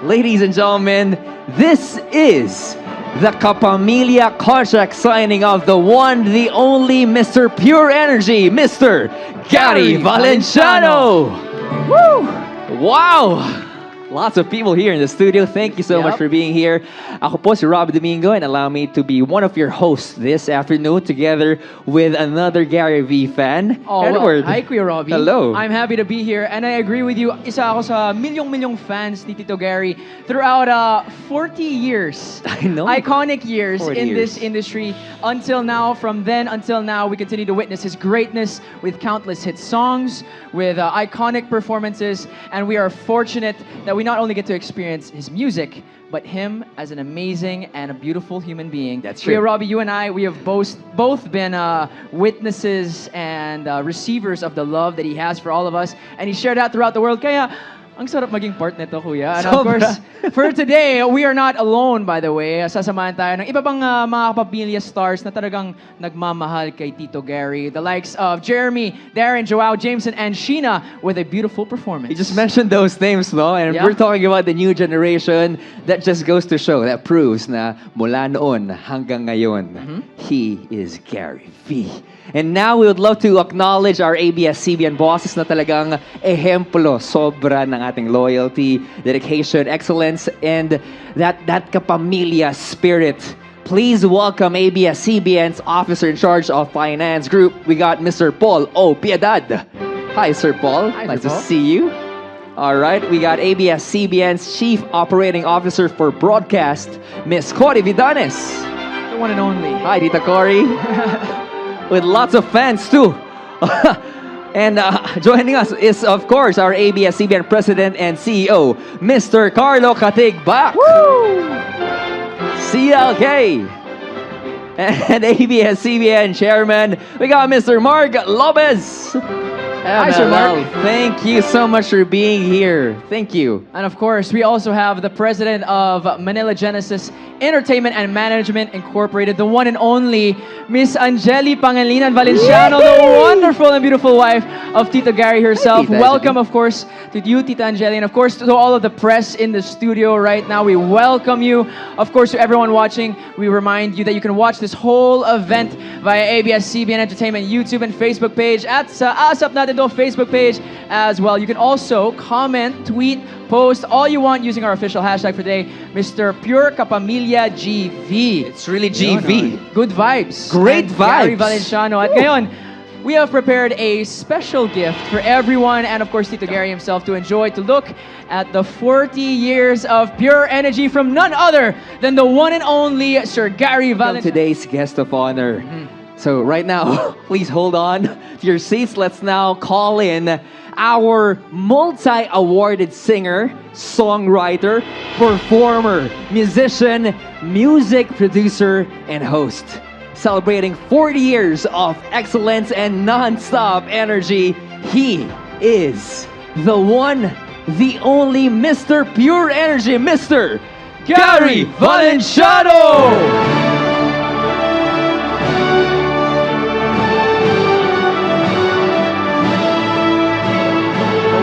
Ladies and gentlemen, this is the Kapamilya contract signing of the one, the only Mr. Pure Energy, Mr. Gary Valenciano. Woo! Wow! Lots of people here in the studio. Thank you so much for being here. Ako po si Rob Domingo, and allow me to be one of your hosts this afternoon together with another Gary V fan, Edward. Well, hi, Kuya Robbie. Hello. I'm happy to be here, and I agree with you. Isa ako sa milyong-milyong fans ni Tito Gary throughout 40 years. I know. Iconic years 40 in years. this industry. Until now, from then until now, we continue to witness his greatness with countless hit songs, with iconic performances, and we are fortunate that we not only get to experience his music, but him as an amazing and a beautiful human being. That's true. Kuya Robbie, you and I, we have both been witnesses and receivers of the love that he has for all of us, and he shared that throughout the world. Kaya, ang sarap maging part nito, Kuya. And of course, for today, we are not alone, by the way. Sasamahan tayo ng iba pang mga Kapamilya stars na talagang nagmamahal kay Tito Gary. The likes of Jeremy, Darren, Joao, Jameson, and Sheena with a beautiful performance. You just mentioned those names, no? And we're talking about the new generation. That just goes to show, that proves na mula noon hanggang ngayon, he is Gary V. And now we would love to acknowledge our ABS-CBN bosses na talagang ehemplo, sobra ng ating loyalty, dedication, excellence, and that kapamilya spirit. Please welcome ABS-CBN's Officer in Charge of Finance Group. We got Mr. Paul O. Piedad. Hi, Sir Paul. Hi, nice Sir to Paul. see you. All right, we got ABS-CBN's Chief Operating Officer for Broadcast, Miss Cory Vidanes. The one and only. Hi, Tita Cory. With lots of fans too. And joining us is, of course, our ABS-CBN President and CEO, Mr. Carlo Katigbak. Woo! CLK. And ABS-CBN Chairman, we got Mr. Mark Lopez. Hi, Sir Mark. Thank you so much for being here. Thank you. And of course, we also have the president of Manila Genesis Entertainment and Management Incorporated, the one and only Miss Angeli Pangilinan Valenciano, the wonderful and beautiful wife of Tito Gary herself. Tita Welcome, Angeli. of course, to you, Tita Angeli, and of course to all of the press in the studio right now. We welcome you. Of course, to everyone watching, we remind you that you can watch this whole event via ABS-CBN Entertainment YouTube and Facebook page at sa ASAP Natin Do Facebook page as well. You can also comment, tweet, post all you want using our official hashtag for today, Mr. Pure Kapamilya GV. It's really GV. Good vibes. Great And Gary vibes. Valenciano. At ngayon, we have prepared a special gift for everyone and of course Tito Gary himself to enjoy, to look at the 40 years of pure energy from none other than the one and only Sir Gary Valenciano. Today's guest of honor. So right now, please hold on to your seats. Let's now call in our multi-awarded singer, songwriter, performer, musician, music producer, and host. Celebrating 40 years of excellence and non-stop energy, he is the one, the only Mr. Pure Energy, Mr. Gary Valenciano!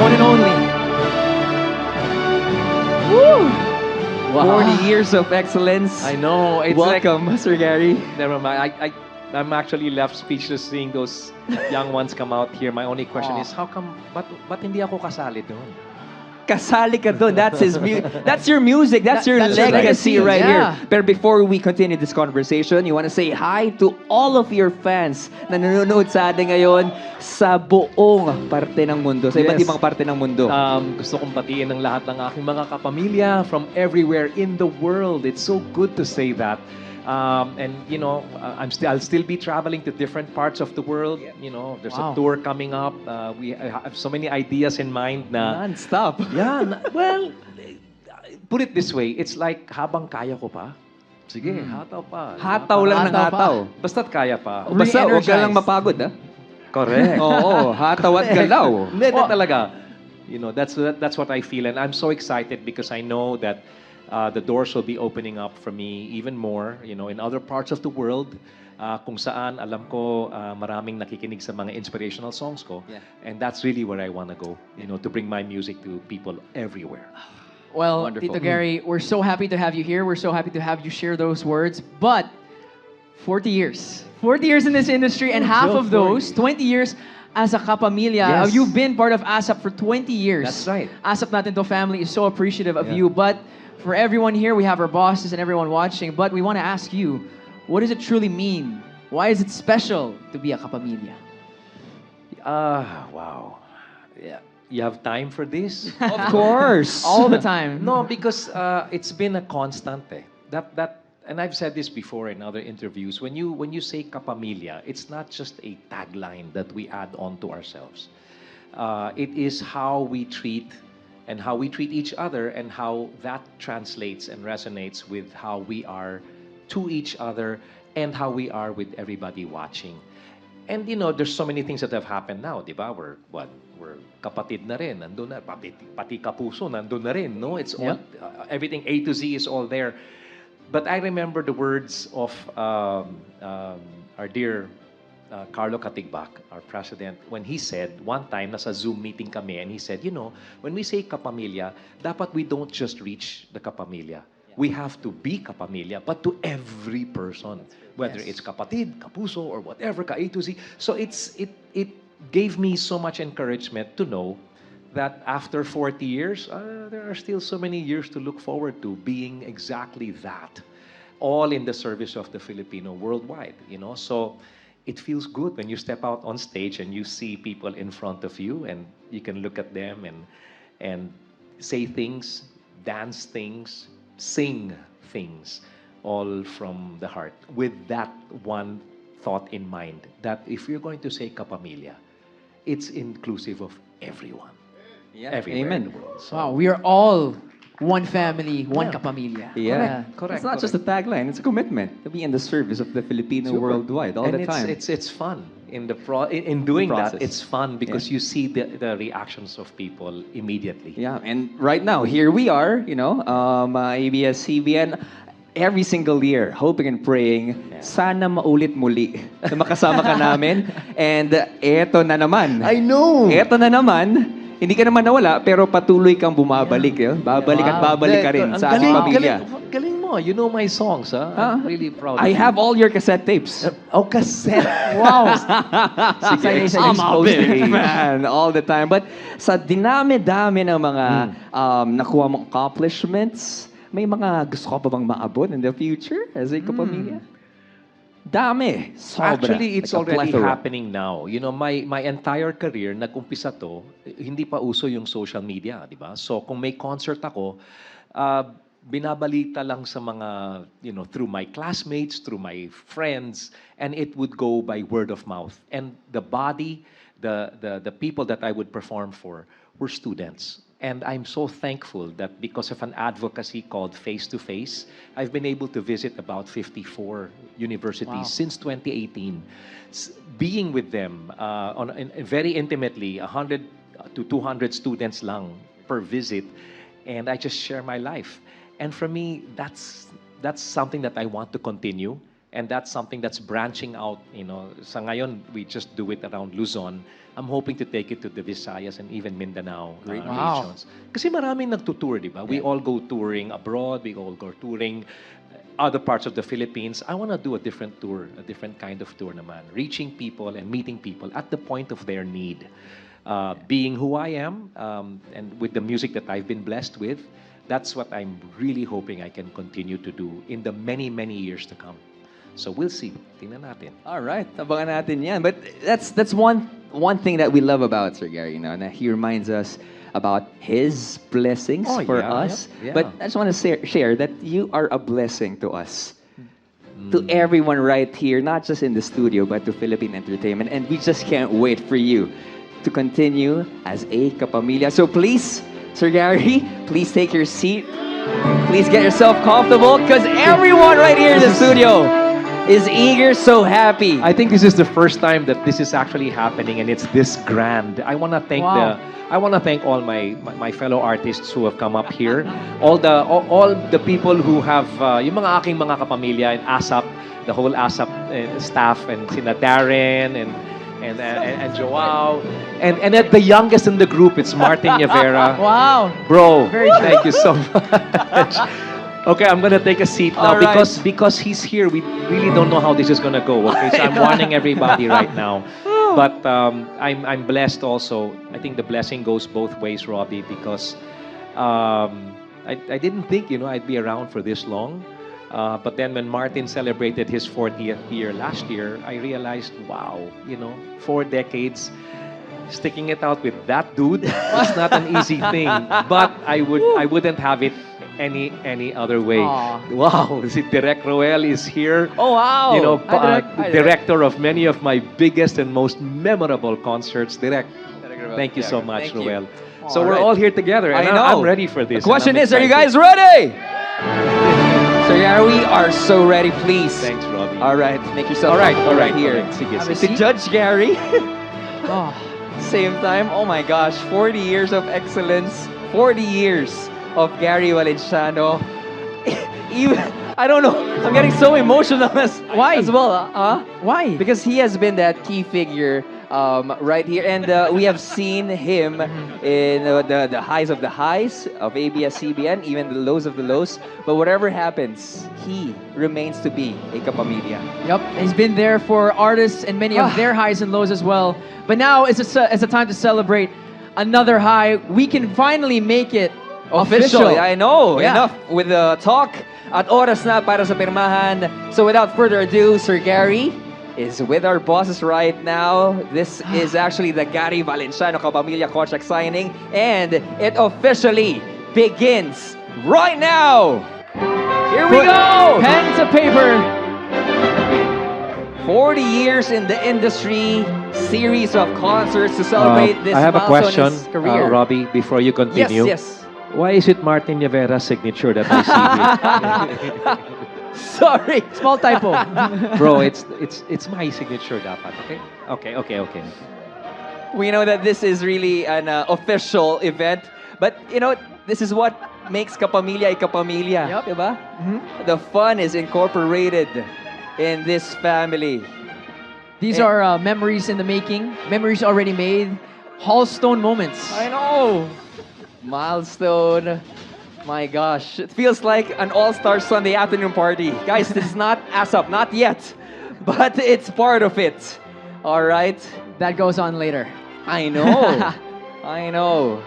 One and only. Wow. 40 years of excellence. I know. It's Welcome, Sir Gary. Never mind. I'm actually left speechless seeing those young ones come out here. My only question is, how come, ba't hindi ako kasali doon? Kasali ka doon. That's that's your music. That's your That's your legacy legacy, right yeah. here. But before we continue this conversation, you want to say hi to all of your fans na nanonood sa atin ngayon sa buong parte ng mundo, sa iba't Yes. ibang parte ng mundo. Gusto kong batiin ng lahat ng aking mga kapamilya from everywhere in the world. It's so good to say that. And you know, I'll still be traveling to different parts of the world. You know, there's a tour coming up. I have so many ideas in mind na. Non-stop. Yeah, well, put it this way, it's like habang kaya ko pa, sige, hataw pa. Hataw lang ng hataw. Basta't kaya pa. O basta, huwag ka lang Re-energize. mapagod, ha? Correct. Oo, hataw at galaw. Hindi talaga. You know, that's what I feel, and I'm so excited because I know that the doors will be opening up for me even more, you know, in other parts of the world. Kung saan, alam ko, maraming nakikinig sa mga inspirational songs ko. Yeah. And that's really where I want to go, you know, to bring my music to people everywhere. Well, Wonderful. Tito Gary, we're so happy to have you here. We're so happy to have you share those words. But 40 years. 40 years in this industry, and half of those, 20 years as a Kapamilya. Yes. You've been part of ASAP for 20 years. That's right. ASAP Natin To family is so appreciative of Yeah. you. But for everyone here, we have our bosses and everyone watching. But we want to ask you, what does it truly mean? Why is it special to be a Kapamilya? Wow. Yeah. You have time for this? Of course. All the time. No, because it's been a constant. And I've said this before in other interviews. When you say Kapamilya, it's not just a tagline that we add on to ourselves. It is how we treat each other, and how that translates and resonates with how we are to each other and how we are with everybody watching. And there's so many things that have happened now, di ba? We're kapatid na rin, nandun na, pati kapuso, nandun na rin, no? It's all, everything A to Z is all there. But I remember the words of our dear Carlo Katigbak, our president, when he said, one time, nasa Zoom meeting kami, and he said, when we say Kapamilya, dapat we don't just reach the Kapamilya. We have to be Kapamilya, but to every person, whether it's kapatid, kapuso, or whatever, ka A to Z. So it gave me so much encouragement to know that after 40 years, there are still so many years to look forward to being exactly that, all in the service of the Filipino worldwide. So it feels good when you step out on stage and you see people in front of you, and you can look at them and say things, dance things, sing things, all from the heart, with that one thought in mind, that if you're going to say Kapamilya, it's inclusive of everyone. Yeah. Everywhere Amen. in the world. So, Wow, we are all one family, one Kapamilya. Yeah. Correct, It's not just a tagline, it's a commitment to be in the service of the Filipino Super. worldwide all and the time. It's fun in doing that. process. It's fun because you see the reactions of people immediately. Yeah, and right now, here we are, ABS-CBN, every single year, hoping and praying, sana maulit muli na makasama ka namin. And eto na naman. I know. Eto na naman. Hindi ka naman nawala, pero patuloy kang bumabalik. Babalik at babalik ka rin sa ating pamilya. Galing mo. You know my songs, huh? I'm really proud of I you. have all your cassette tapes. Oh, cassette. Wow. Sige, I'm a expose big the age. fan all the time. But sa dinami-dami ng mga nakuha mong accomplishments, may mga gusto ka pa bang maabot in the future as a kapamilya? Dami. Sobra. Actually, it's Like a already plethora. happening now. My entire career, nag-umpisa to, hindi pa uso yung social media, di ba? So, kung may concert ako, binabalita lang sa mga, through my classmates, through my friends, and it would go by word of mouth. And the people that I would perform for were students. And I'm so thankful that because of an advocacy called Face to Face, I've been able to visit about 54 universities since 2018. Being with them very intimately, 100 to 200 students lang per visit, and I just share my life. And for me, that's something that I want to continue, and that's something that's branching out. Sa ngayon, we just do it around Luzon. I'm hoping to take it to the Visayas and even Mindanao regions. Kasi maraming nagtutour, di ba? We all go touring abroad. We all go touring other parts of the Philippines. I want to do a different tour, a different kind of tour naman. Reaching people and meeting people at the point of their need. Being who I am, and with the music that I've been blessed with, that's what I'm really hoping I can continue to do in the many, many years to come. So we'll see. Tingnan natin. All right, abangan natin yan. But that's one thing that we love about Sir Gary, na he reminds us about his blessings for us. Yeah. But I just want to share that you are a blessing to us. To everyone right here, not just in the studio, but to Philippine entertainment. And we just can't wait for you to continue as a Kapamilya. So please, Sir Gary, please take your seat. Please get yourself comfortable, because everyone right here in the studio is eager, so happy. I think this is the first time that this is actually happening, and it's this grand. I want to thank all my fellow artists who have come up here, all the people who have yung mga aking mga kapamilya and ASAP, the whole ASAP staff, and sina Darren and and Joao, and at the youngest in the group, it's Martin Yavera. Wow. Bro, Very true. thank you so much. Okay, I'm gonna take a seat now All right. because he's here. We really don't know how this is gonna go. Okay, so I'm warning everybody right now. But I'm blessed also. I think the blessing goes both ways, Robbie, because I didn't think I'd be around for this long. But then when Martin celebrated his 40th year last year, I realized, wow, 4 decades sticking it out with that dude. It's not an easy thing. But I wouldn't have it any other way. Aw. Wow, si Direk Roel is here. Oh, wow. Hi, Direk. Director of many of my biggest and most memorable concerts. Direk, thank you so Yeah, much, thank you. Roel. So All we're right. all here together, and I know. I'm ready for The this. question and I'm is, are you excited. guys ready? So yeah, we are so ready, please. Thanks, Robbie. All right, make yourself All right, here. Sige, Have a sige. To Judge Gary, Oh. same time, oh my gosh, 40 years of excellence, 40 years of Gary Valenciano. Even, I don't know, I'm getting so emotional Why? as well. Huh? Why? Because he has been that key figure right here, and we have seen him in the highs of the highs of ABS-CBN, even the lows of the lows. But whatever happens, he remains to be a Kapamilya. Yep, he's been there for artists and many of their highs and lows as well. But now it's a time to celebrate another high. We can finally make it official. Officially, I know. Yeah. Enough with the talk. At oras na para sa pirmahan. So without further ado, Sir Gary is with our bosses right now. This is actually the Gary Valenciano Kapamilya contract signing, and it officially begins right now. Here we Put go. Pen to paper. 40 years in the industry, series of concerts to celebrate this I have a milestone question, in his career. Robbie, before you continue. Yes. Why is it Martin Yavera's signature that I see here? Sorry. Small typo. Bro, it's my signature dapat, okay? Okay. We know that this is really an official event, but this is what makes Kapamilya a Kapamilya. Yup. Diba? The fun is incorporated in this family. These are memories in the making, memories already made, Hallstone moments. I know. Milestone. My gosh. It feels like an all-star Sunday afternoon party. Guys, this is not ASAP, not yet. But it's part of it. All right? That goes on later. I know. I know.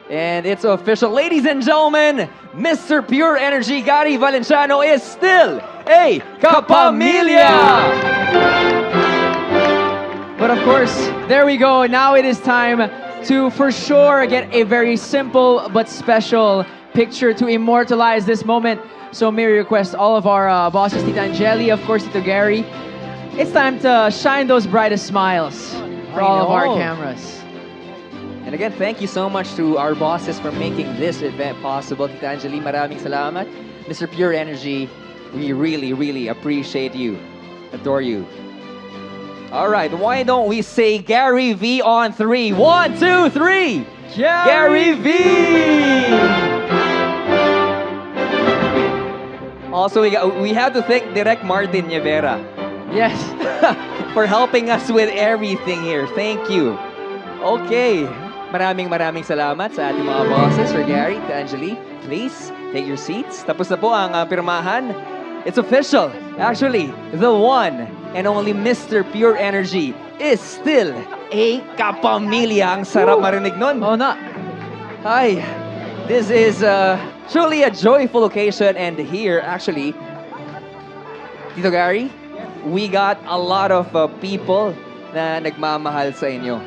And it's official. Ladies and gentlemen, Mr. Pure Energy Gary Valenciano is still a Kapamilya! But of course, there we go. Now it is time to, for sure, get a very simple but special picture to immortalize this moment. So may we request all of our bosses, Tita Angeli, of course, Tito Gary. It's time to shine those brightest smiles for all of our know. cameras. And again, thank you so much to our bosses for making this event possible. Tita Angeli, maraming salamat. Mr. Pure Energy, we really, really appreciate you. Adore you. All right, why don't we say Gary V on 3? 1, 2, 3. Gary V! Also, we have to thank Direk Martin Yavera Yes. for helping us with everything here. Thank you. Okay. Maraming salamat sa ating mga bosses. Sir Gary, Tita Angeli, please take your seats. Tapos na po ang pirmahan. It's official. Actually, the one and only Mr. Pure Energy is still a Kapamilya. Ang sarap marinig nun. Oh, na. Hi. This is truly a joyful occasion, and here, actually, Tito Gary, we got a lot of people na nagmamahal sa inyo.